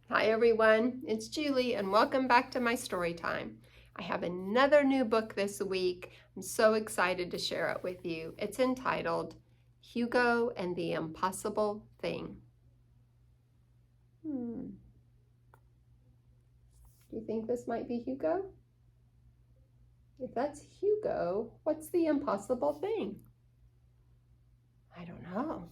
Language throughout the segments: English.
Hi everyone, it's Julie and welcome back to my story time. I have another new book this week. I'm so excited to share it with you. It's entitled Hugo and the Impossible Thing. Do you think this might be Hugo? If that's Hugo, what's the impossible thing? I don't know.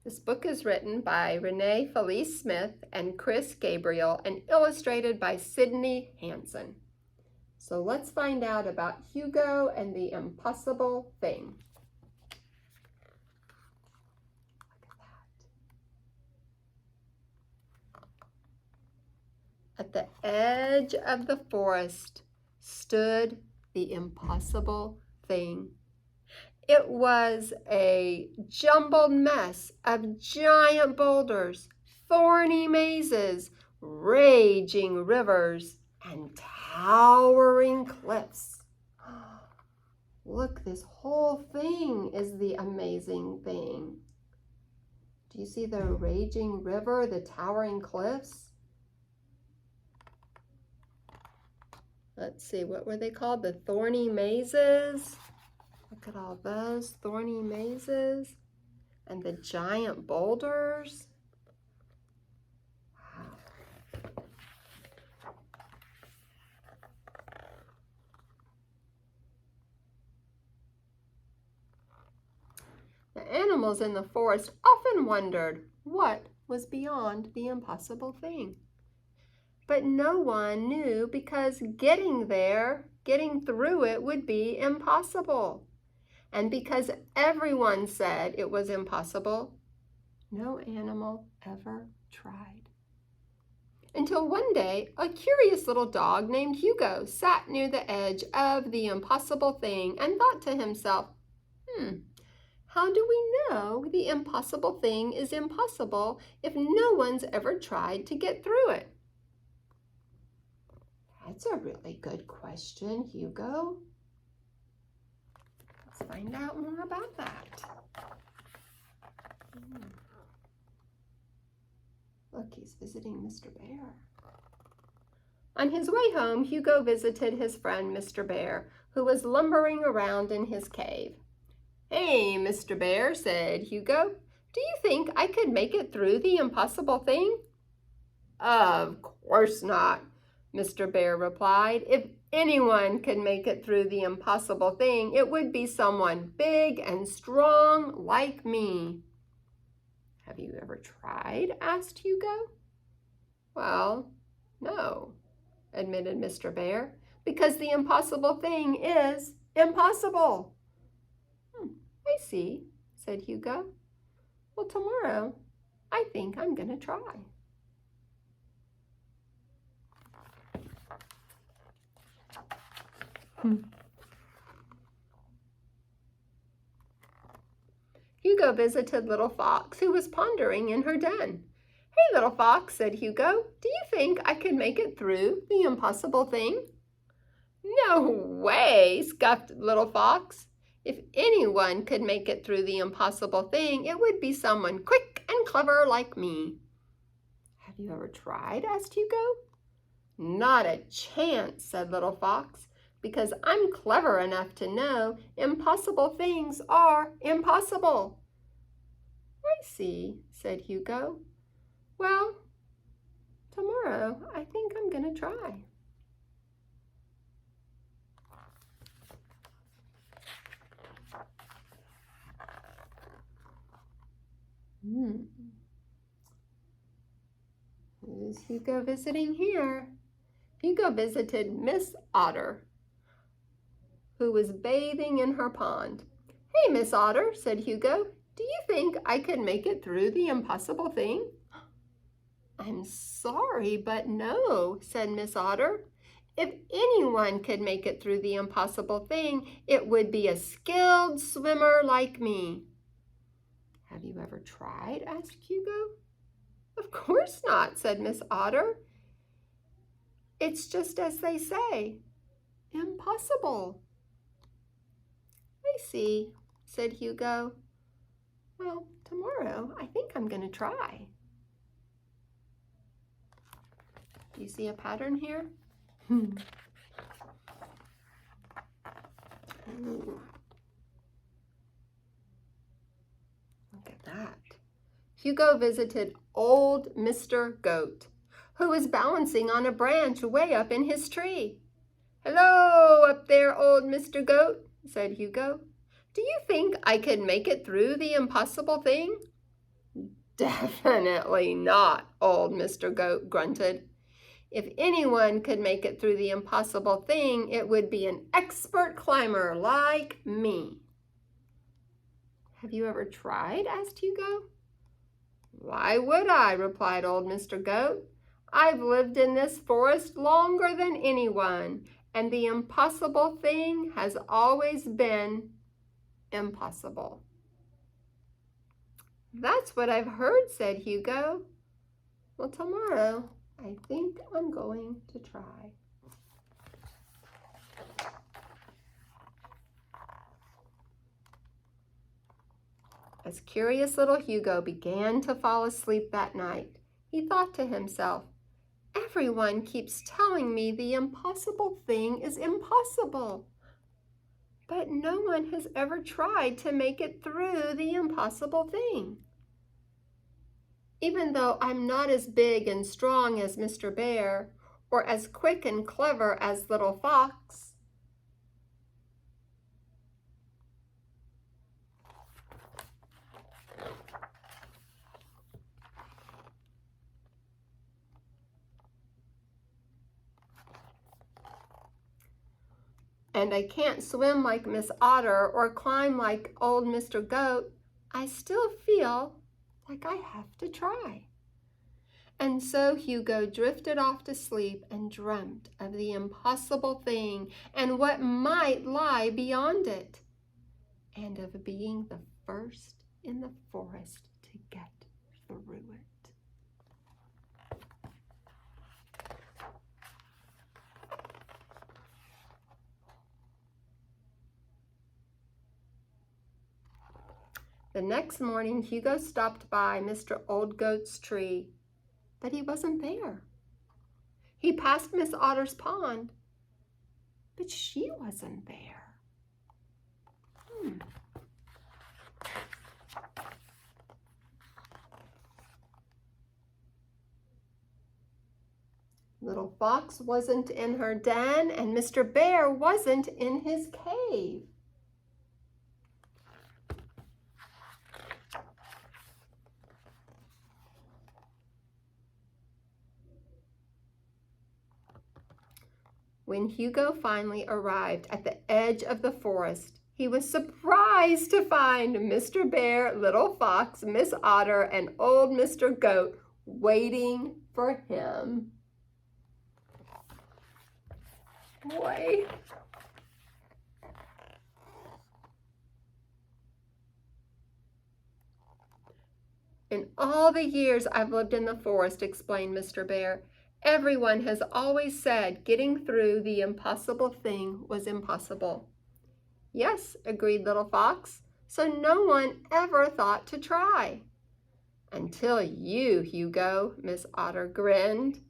This book is written by Renee Felice Smith and Chris Gabriel and illustrated by Sydney Hansen. So let's find out about Hugo and the impossible thing. Look at that. At the edge of the forest stood the impossible thing. It was a jumbled mess of giant boulders, thorny mazes, raging rivers, and towering cliffs. Look, this whole thing is the amazing thing. Do you see the raging river, the towering cliffs? Let's see, what were they called? The thorny mazes. Look at all those thorny mazes and the giant boulders. Wow. The animals in the forest often wondered what was beyond the impossible thing. But no one knew because getting through it would be impossible. And because everyone said it was impossible, no animal ever tried. Until one day, a curious little dog named Hugo sat near the edge of the impossible thing and thought to himself, how do we know the impossible thing is impossible if no one's ever tried to get through it? That's a really good question, Hugo. Let's find out more about that. Look, he's visiting Mr. Bear. On his way home, Hugo visited his friend Mr. Bear, who was lumbering around in his cave. "Hey, Mr. Bear," said Hugo, "do you think I could make it through the impossible thing?" "Of course not," Mr. Bear replied. "If anyone could make it through the impossible thing, it would be someone big and strong like me." "Have you ever tried?" asked Hugo. "Well, no," admitted Mr. Bear, "because the impossible thing is impossible." "I see," said Hugo. "Well, tomorrow, I think I'm going to try." Hugo visited Little Fox, who was pondering in her den. "Hey, Little Fox," said Hugo, "do you think I could make it through the impossible thing?" "No way," scoffed Little Fox. "If anyone could make it through the impossible thing, it would be someone quick and clever like me." "Have you ever tried?" asked Hugo. "Not a chance," said Little Fox, "because I'm clever enough to know impossible things are impossible." "I see," said Hugo. "Well, tomorrow I think I'm going to try." Who's Hugo visiting here? Hugo visited Miss Otter, who was bathing in her pond. "Hey, Miss Otter," said Hugo, "do you think I could make it through the impossible thing?" "I'm sorry, but no," said Miss Otter. "If anyone could make it through the impossible thing, it would be a skilled swimmer like me." "Have you ever tried?" asked Hugo. "Of course not," said Miss Otter. "It's just as they say, impossible." "I see," said Hugo. "Well, tomorrow I think I'm going to try." Do you see a pattern here? Ooh. Look at that. Hugo visited old Mr. Goat, who was balancing on a branch way up in his tree. "Hello, up there, old Mr. Goat," said Hugo. "Do you think I could make it through the impossible thing?" "Definitely not," old Mr. Goat grunted. "If anyone could make it through the impossible thing, it would be an expert climber like me." "Have you ever tried?" asked Hugo. "Why would I?" replied old Mr. Goat. "I've lived in this forest longer than anyone, and the impossible thing has always been impossible." "That's what I've heard," said Hugo. "Well, tomorrow I think I'm going to try." As curious little Hugo began to fall asleep that night, he thought to himself, "Everyone keeps telling me the impossible thing is impossible, but no one has ever tried to make it through the impossible thing. Even though I'm not as big and strong as Mr. Bear, or as quick and clever as Little Fox, and I can't swim like Miss Otter or climb like old Mr. Goat, I still feel like I have to try." And so Hugo drifted off to sleep and dreamt of the impossible thing and what might lie beyond it, and of being the first in the forest to get through it. The next morning, Hugo stopped by Mr. Old Goat's tree, but he wasn't there. He passed Miss Otter's pond, but she wasn't there. Little Fox wasn't in her den, and Mr. Bear wasn't in his cave. When Hugo finally arrived at the edge of the forest, he was surprised to find Mr. Bear, Little Fox, Miss Otter, and old Mr. Goat waiting for him. Boy. "In all the years I've lived in the forest," explained Mr. Bear, "everyone has always said getting through the impossible thing was impossible." "Yes," agreed Little Fox, "so no one ever thought to try." "Until you, Hugo," Miss Otter grinned.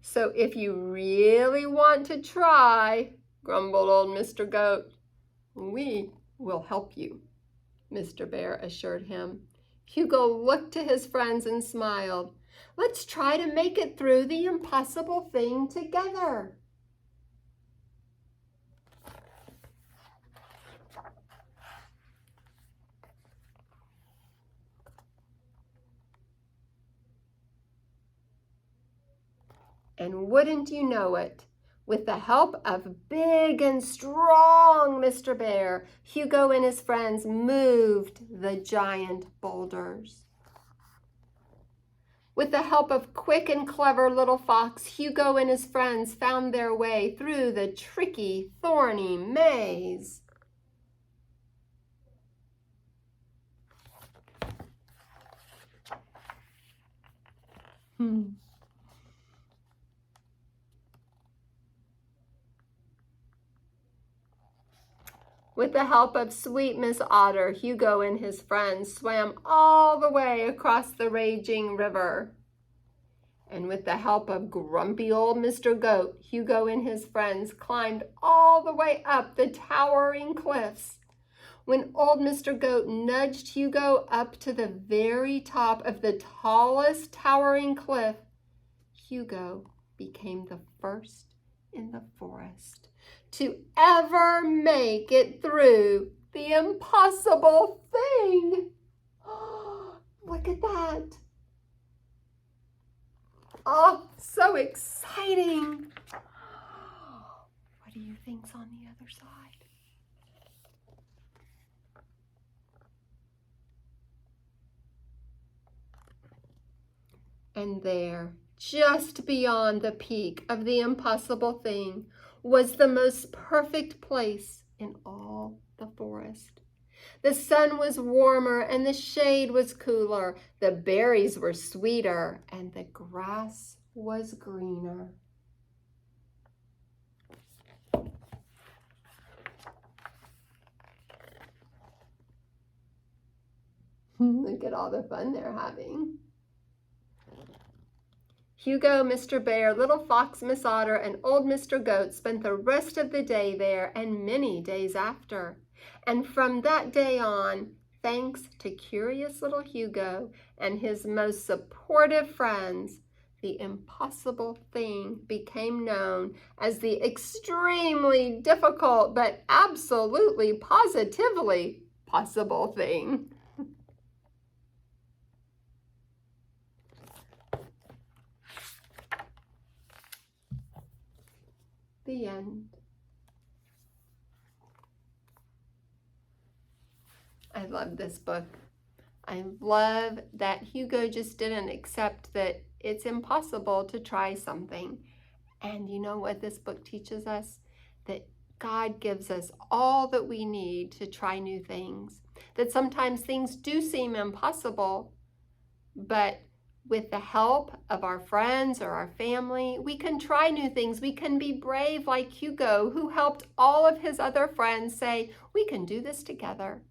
"So if you really want to try," grumbled old Mr. Goat, "we will help you," Mr. Bear assured him. Hugo looked to his friends and smiled. "Let's try to make it through the impossible thing together." And wouldn't you know it, with the help of big and strong Mr. Bear, Hugo and his friends moved the giant boulders. With the help of quick and clever Little Fox, Hugo and his friends found their way through the tricky, thorny maze. With the help of sweet Miss Otter, Hugo and his friends swam all the way across the raging river. And with the help of grumpy old Mr. Goat, Hugo and his friends climbed all the way up the towering cliffs. When old Mr. Goat nudged Hugo up to the very top of the tallest towering cliff, Hugo became the first in the forest to ever make it through the impossible thing. Look at that. Oh, so exciting. What do you think's on the other side? And there, just beyond the peak of the impossible thing, was the most perfect place in all the forest. The sun was warmer and the shade was cooler. The berries were sweeter and the grass was greener. Look at all the fun they're having. Hugo, Mr. Bear, Little Fox, Miss Otter, and old Mr. Goat spent the rest of the day there and many days after. And from that day on, thanks to curious little Hugo and his most supportive friends, the impossible thing became known as the extremely difficult but absolutely positively possible thing. The end. I love this book. I love that Hugo just didn't accept that it's impossible to try something. And you know what this book teaches us? That God gives us all that we need to try new things. That sometimes things do seem impossible, but with the help of our friends or our family, we can try new things. We can be brave like Hugo, who helped all of his other friends say, we can do this together.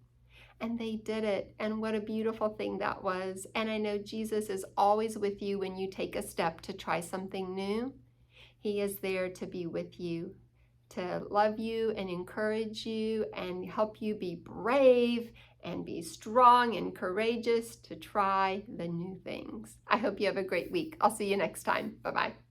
And they did it, and what a beautiful thing that was. And I know Jesus is always with you when you take a step to try something new. He is there to be with you, to love you and encourage you and help you be brave and be strong and courageous to try the new things. I hope you have a great week. I'll see you next time. Bye-bye.